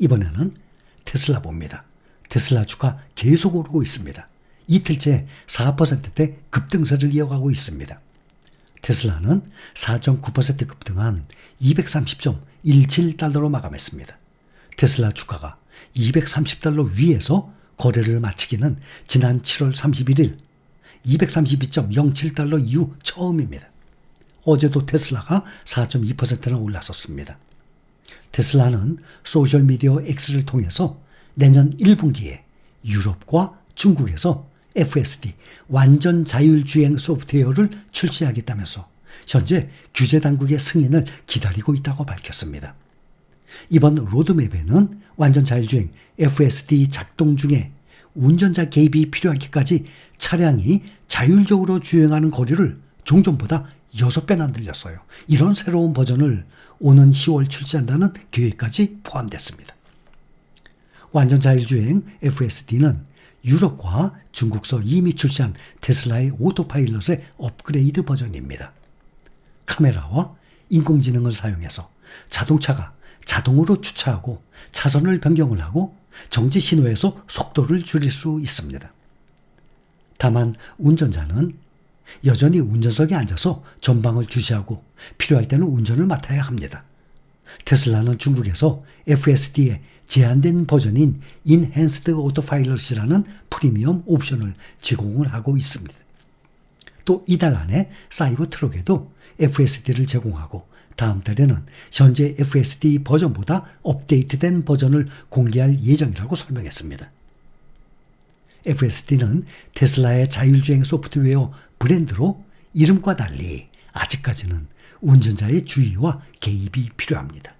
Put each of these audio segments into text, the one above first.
이번에는 테슬라 봅니다. 테슬라 주가 계속 오르고 있습니다. 이틀째 4%대 급등세를 이어가고 있습니다. 테슬라는 4.9% 급등한 230.17달러로 마감했습니다. 테슬라 주가가 230달러 위에서 거래를 마치기는 지난 7월 31일 232.07달러 이후 처음입니다. 어제도 테슬라가 4.2%나 올랐었습니다. 테슬라는 소셜미디어 X를 통해서 내년 1분기에 유럽과 중국에서 FSD 완전 자율주행 소프트웨어를 출시하겠다면서 현재 규제 당국의 승인을 기다리고 있다고 밝혔습니다. 이번 로드맵에는 완전 자율주행 FSD 작동 중에 운전자 개입이 필요하기까지 차량이 자율적으로 주행하는 거리를 종전보다 6배나 늘렸어요. 이런 새로운 버전을 오는 10월 출시한다는 계획까지 포함됐습니다. 완전 자율주행 FSD는 유럽과 중국서 이미 출시한 테슬라의 오토파일럿의 업그레이드 버전입니다. 카메라와 인공지능을 사용해서 자동차가 자동으로 주차하고 차선을 변경을 하고 정지 신호에서 속도를 줄일 수 있습니다. 다만 운전자는 여전히 운전석에 앉아서 전방을 주시하고 필요할 때는 운전을 맡아야 합니다. 테슬라는 중국에서 FSD의 제한된 버전인 Enhanced Autopilot이라는 프리미엄 옵션을 제공을 하고 있습니다. 또 이달 안에 사이버 트럭에도 FSD를 제공하고 다음 달에는 현재 FSD 버전보다 업데이트된 버전을 공개할 예정이라고 설명했습니다. FSD는 테슬라의 자율주행 소프트웨어 브랜드로 이름과 달리 아직까지는 운전자의 주의와 개입이 필요합니다.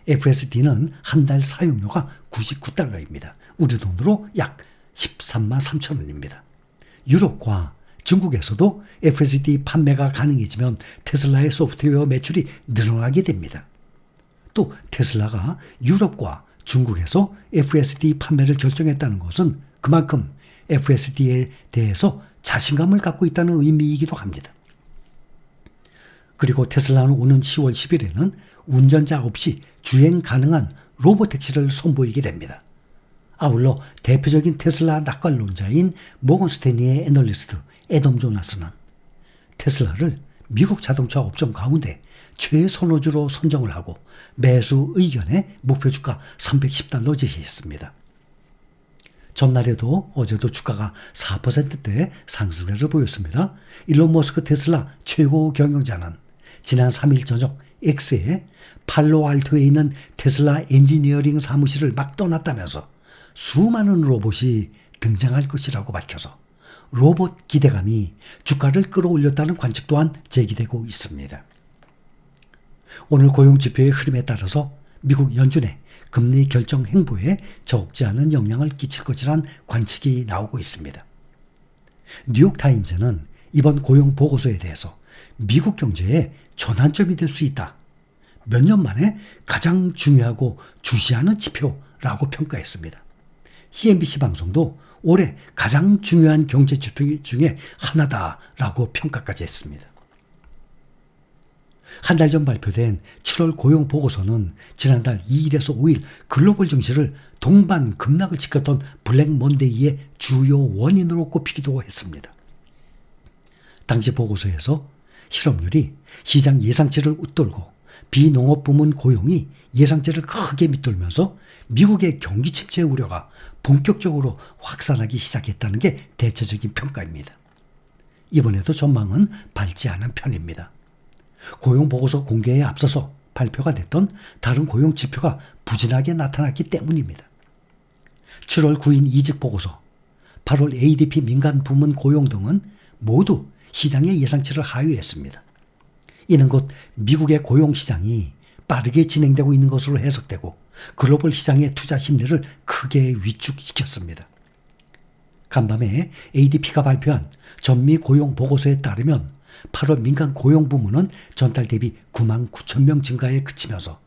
FSD는 한 달 사용료가 99달러입니다. 우리 돈으로 약 13만 3천 원입니다. 유럽과 중국에서도 FSD 판매가 가능해지면 테슬라의 소프트웨어 매출이 늘어나게 됩니다. 또 테슬라가 유럽과 중국에서 FSD 판매를 결정했다는 것은 그만큼 FSD에 대해서 자신감을 갖고 있다는 의미이기도 합니다. 그리고 테슬라는 오는 10월 10일에는 운전자 없이 주행 가능한 로보택시를 선보이게 됩니다. 아울러 대표적인 테슬라 낙관론자인 모건 스탠리의 애널리스트 애덤 조나스는 테슬라를 미국 자동차 업종 가운데 최선호주로 선정을 하고 매수 의견의 목표주가 310달러 제시했습니다. 전날에도 어제도 주가가 4%대 상승세를 보였습니다. 일론 머스크 테슬라 최고 경영자는 지난 3일 저녁 X에 팔로알토에 있는 테슬라 엔지니어링 사무실을 막 떠났다면서 수많은 로봇이 등장할 것이라고 밝혀서 로봇 기대감이 주가를 끌어올렸다는 관측 또한 제기되고 있습니다. 오늘 고용지표의 흐름에 따라서 미국 연준의 금리 결정 행보에 적지 않은 영향을 끼칠 것이란 관측이 나오고 있습니다. 뉴욕타임즈는 이번 고용 보고서에 대해서 미국 경제의 전환점이 될 수 있다. 몇 년 만에 가장 중요하고 주시하는 지표라고 평가했습니다. CNBC 방송도 올해 가장 중요한 경제 지표 중에 하나다라고 평가까지 했습니다. 한 달 전 발표된 7월 고용 보고서는 지난달 2일에서 5일 글로벌 증시를 동반 급락을 지켰던 블랙 먼데이의 주요 원인으로 꼽히기도 했습니다. 당시 보고서에서 실업률이 시장 예상치를 웃돌고 비농업 부문 고용이 예상치를 크게 밑돌면서 미국의 경기 침체 우려가 본격적으로 확산하기 시작했다는 게 대체적인 평가입니다. 이번에도 전망은 밝지 않은 편입니다. 고용보고서 공개에 앞서서 발표가 됐던 다른 고용 지표가 부진하게 나타났기 때문입니다. 7월 9일 이직보고서, 8월 ADP 민간 부문 고용 등은 모두 시장의 예상치를 하회했습니다. 이는 곧 미국의 고용시장이 빠르게 진행되고 있는 것으로 해석되고 글로벌 시장의 투자 심리를 크게 위축시켰습니다. 간밤에 ADP가 발표한 전미 고용 보고서에 따르면 8월 민간 고용 부문은 전달 대비 9만 9천 명 증가에 그치면서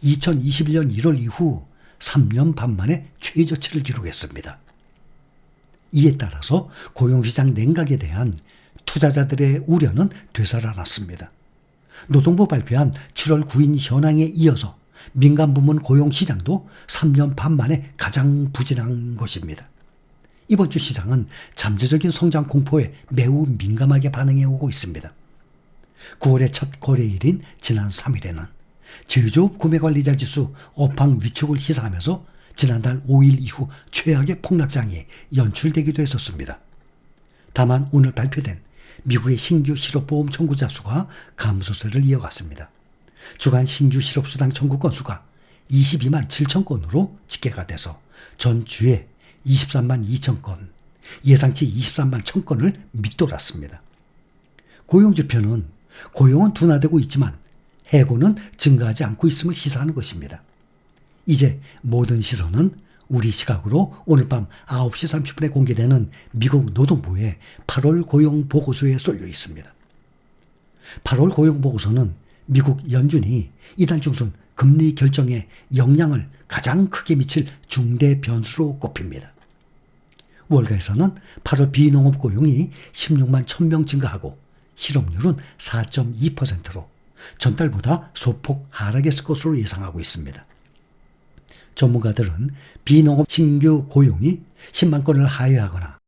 2021년 1월 이후 3년 반 만에 최저치를 기록했습니다. 이에 따라서 고용시장 냉각에 대한 투자자들의 우려는 되살아났습니다. 노동부 발표한 7월 9일 현황에 이어서 민간 부문 고용 시장도 3년 반 만에 가장 부진한 것입니다. 이번 주 시장은 잠재적인 성장 공포에 매우 민감하게 반응해 오고 있습니다. 9월의 첫 거래일인 지난 3일에는 제조업 구매관리자 지수 업황 위축을 시사하면서 지난달 5일 이후 최악의 폭락장이 연출되기도 했었습니다. 다만 오늘 발표된 미국의 신규 실업보험 청구자 수가 감소세를 이어갔습니다. 주간 신규 실업수당 청구 건수가 22만 7천 건으로 집계가 돼서 전주에 23만 2천 건, 예상치 23만 1천 건을 밑돌았습니다. 고용지표는 고용은 둔화되고 있지만 해고는 증가하지 않고 있음을 시사하는 것입니다. 이제 모든 시선은 우리 시각으로 오늘 밤 9시 30분에 공개되는 미국 노동부의 8월 고용보고서에 쏠려 있습니다. 8월 고용보고서는 미국 연준이 이달 중순 금리 결정에 영향을 가장 크게 미칠 중대 변수로 꼽힙니다. 월가에서는 8월 비농업 고용이 16만 1,000명 증가하고 실업률은 4.2%로 전달보다 소폭 하락했을 것으로 예상하고 있습니다. 전문가들은 비농업 신규 고용이 10만 건을 하회하거나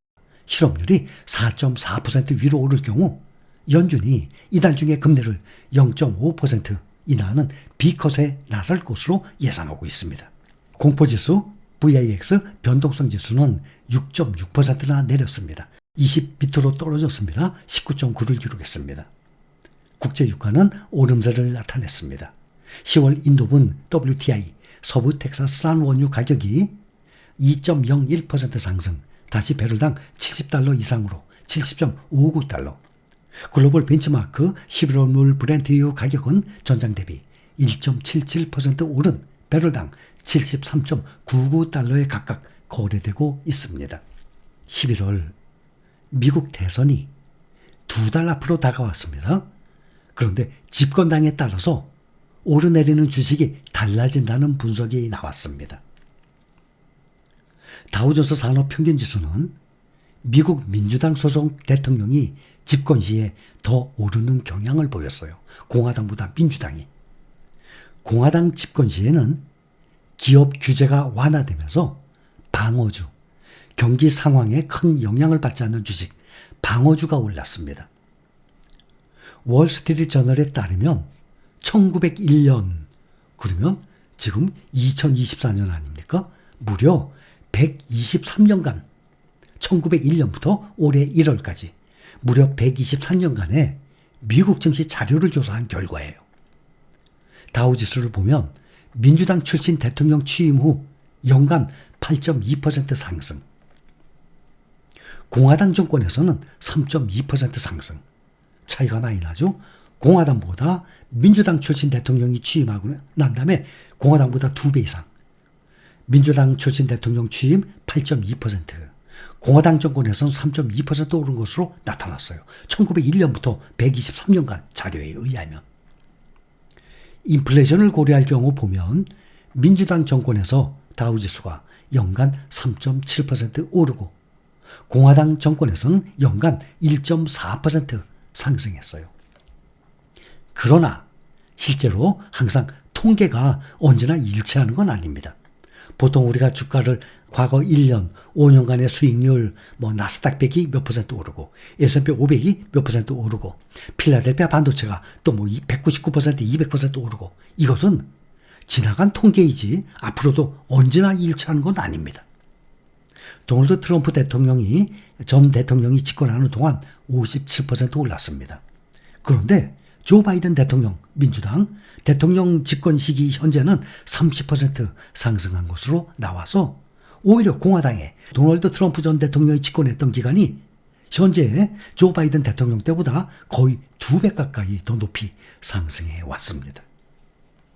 실업률이 4.4% 위로 오를 경우 연준이 이달 중에 금리를 0.5% 인하하는 B컷에 나설 것으로 예상하고 있습니다. 공포지수 VIX 변동성 지수는 6.6%나 내렸습니다. 20 밑으로 떨어졌습니다. 19.9를 기록했습니다. 국제유가는 오름세를 나타냈습니다. 10월 인도분 WTI 서부 텍사스산 원유 가격이 2.01% 상승, 다시 배럴당 70달러 이상으로 70.59달러. 글로벌 벤치마크 11월물 브렌트유 가격은 전장 대비 1.77% 오른 배럴당 73.99달러에 각각 거래되고 있습니다. 11월 미국 대선이 2달 앞으로 다가왔습니다. 그런데 집권당에 따라서 오르내리는 주식이 달라진다는 분석이 나왔습니다. 다우존스 산업평균지수는 미국 민주당 소속 대통령이 집권 시에 더 오르는 경향을 보였어요. 공화당보다 민주당이. 공화당 집권 시에는 기업 규제가 완화되면서 방어주, 경기 상황에 큰 영향을 받지 않는 주식, 방어주가 올랐습니다. 월스트리트 저널에 따르면 1901년, 그러면 지금 2024년 아닙니까? 무려 123년간, 1901년부터 올해 1월까지 무려 123년간의 미국 증시 자료를 조사한 결과예요. 다우지수를 보면 민주당 출신 대통령 취임 후 연간 8.2% 상승, 공화당 정권에서는 3.2% 상승, 차이가 많이 나죠. 공화당보다 민주당 출신 대통령이 취임하고 난 다음에 공화당보다 2배 이상, 민주당 출신 대통령 취임 8.2%, 공화당 정권에서는 3.2% 오른 것으로 나타났어요. 1901년부터 123년간 자료에 의하면. 인플레이션을 고려할 경우 보면 민주당 정권에서 다우지수가 연간 3.7% 오르고 공화당 정권에서는 연간 1.4% 상승했어요. 그러나 실제로 항상 통계가 언제나 일치하는 건 아닙니다. 보통 우리가 주가를 과거 1년, 5년간의 수익률, 나스닥 100이 몇 퍼센트 오르고, S&P 500이 몇 퍼센트 오르고, 필라델피아 반도체가 또 199%, 200% 오르고, 이것은 지나간 통계이지 앞으로도 언제나 일치하는 건 아닙니다. 도널드 트럼프 전 대통령이 집권하는 동안 57% 올랐습니다. 그런데 조 바이든 대통령, 민주당 대통령 집권 시기 현재는 30% 상승한 것으로 나와서 오히려 공화당의 도널드 트럼프 전 대통령이 집권했던 기간이 현재 조 바이든 대통령 때보다 거의 2배 가까이 더 높이 상승해 왔습니다.